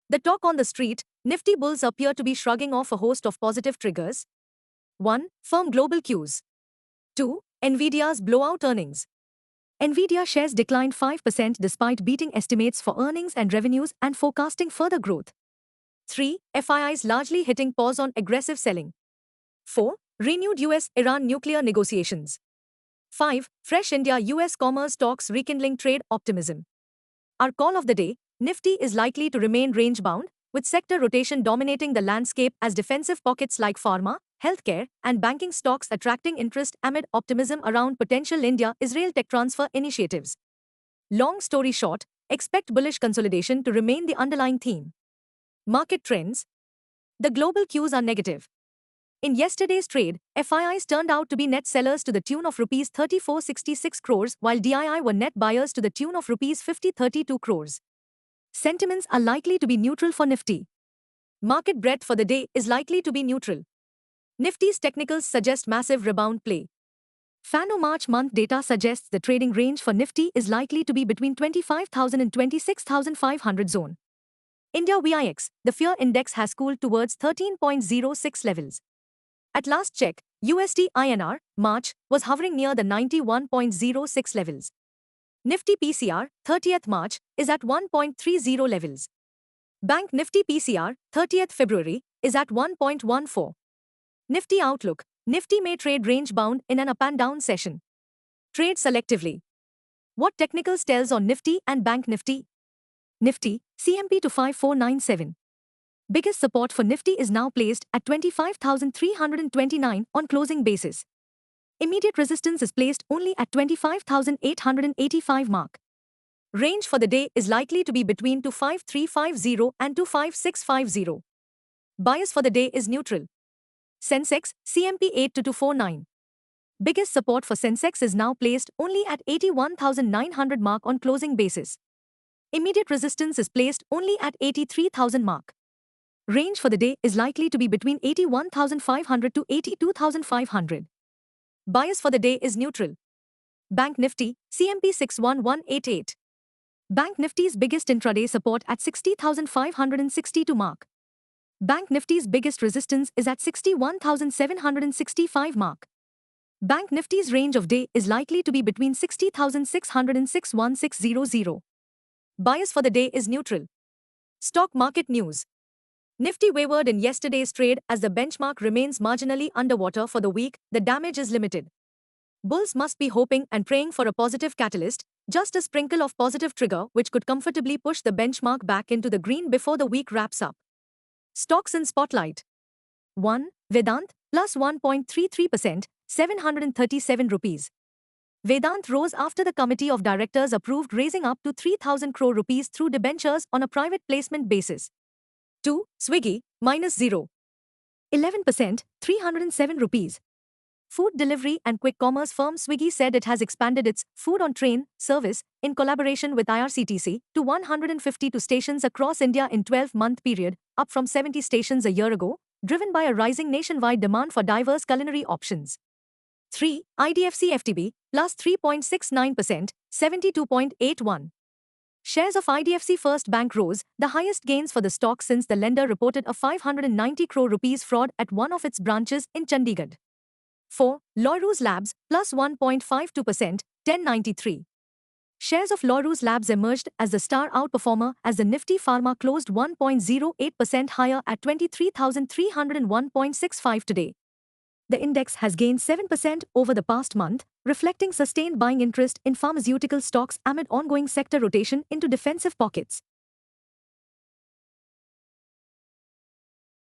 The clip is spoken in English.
The talk on the street, Nifty bulls appear to be shrugging off a host of positive triggers. 1. Firm global cues. 2. Nvidia's blowout earnings. Nvidia shares declined 5% despite beating estimates for earnings and revenues and forecasting further growth. 3. FIIs largely hitting pause on aggressive selling. 4. Renewed US-Iran nuclear negotiations. 5. Fresh India-US commerce talks rekindling trade optimism. Our call of the day, Nifty is likely to remain range-bound, with sector rotation dominating the landscape as defensive pockets like pharma, healthcare, and banking stocks attracting interest amid optimism around potential India-Israel tech transfer initiatives. Long story short, expect bullish consolidation to remain the underlying theme. Market trends. The global cues are negative. In yesterday's trade, FIIs turned out to be net sellers to the tune of Rs 3466 crores while DII were net buyers to the tune of Rs 5032 crores. Sentiments are likely to be neutral for Nifty. Market breadth for the day is likely to be neutral. Nifty's technicals suggest massive rebound play. Fano March month data suggests the trading range for Nifty is likely to be between 25,000 and 26,500 zone. India VIX, the fear index has cooled towards 13.06 levels. At last check, USD INR, March, was hovering near the 91.06 levels. Nifty PCR, 30th March, is at 1.30 levels. Bank Nifty PCR, 30th February, is at 1.14. Nifty outlook, Nifty may trade range-bound in an up and down session. Trade selectively. What technicals tells on Nifty and Bank Nifty? Nifty, CMP to 5497. Biggest support for Nifty is now placed at 25,329 on closing basis. Immediate resistance is placed only at 25,885 mark. Range for the day is likely to be between 25350 and 25650. Bias for the day is neutral. Sensex, CMP 8249. Biggest support for Sensex is now placed only at 81,900 mark on closing basis. Immediate resistance is placed only at 83,000 mark. Range for the day is likely to be between 81,500 to 82,500. Bias for the day is neutral. Bank Nifty, CMP 61188. Bank Nifty's biggest intraday support at 60,562 mark. Bank Nifty's biggest resistance is at 61,765 mark. Bank Nifty's range of day is likely to be between 60,600 and 61600. Bias for the day is neutral. Stock market news. Nifty wavered in yesterday's trade as the benchmark remains marginally underwater for the week. The damage is limited. Bulls must be hoping and praying for a positive catalyst, just a sprinkle of positive trigger which could comfortably push the benchmark back into the green before the week wraps up. Stocks in spotlight. 1. Vedant, plus 1.33%, 737 rupees. Vedant rose after the committee of directors approved raising up to 3,000 crore rupees through debentures on a private placement basis. 2. Swiggy, minus 0.11%, 307 rupees. Food delivery and quick commerce firm Swiggy said it has expanded its food on train service in collaboration with IRCTC to 152 stations across India in 12-month period, up from 70 stations a year ago, driven by a rising nationwide demand for diverse culinary options. 3. IDFC FTB, plus 3.69%, 72.81. Shares of IDFC First Bank rose, the highest gains for the stock since the lender reported a 590 crore rupees fraud at one of its branches in Chandigarh. 4. Laurus Labs, plus 1.52%, 1093. Shares of Laurus Labs emerged as the star outperformer as the Nifty Pharma closed 1.08% higher at 23,301.65 today. The index has gained 7% over the past month, reflecting sustained buying interest in pharmaceutical stocks amid ongoing sector rotation into defensive pockets.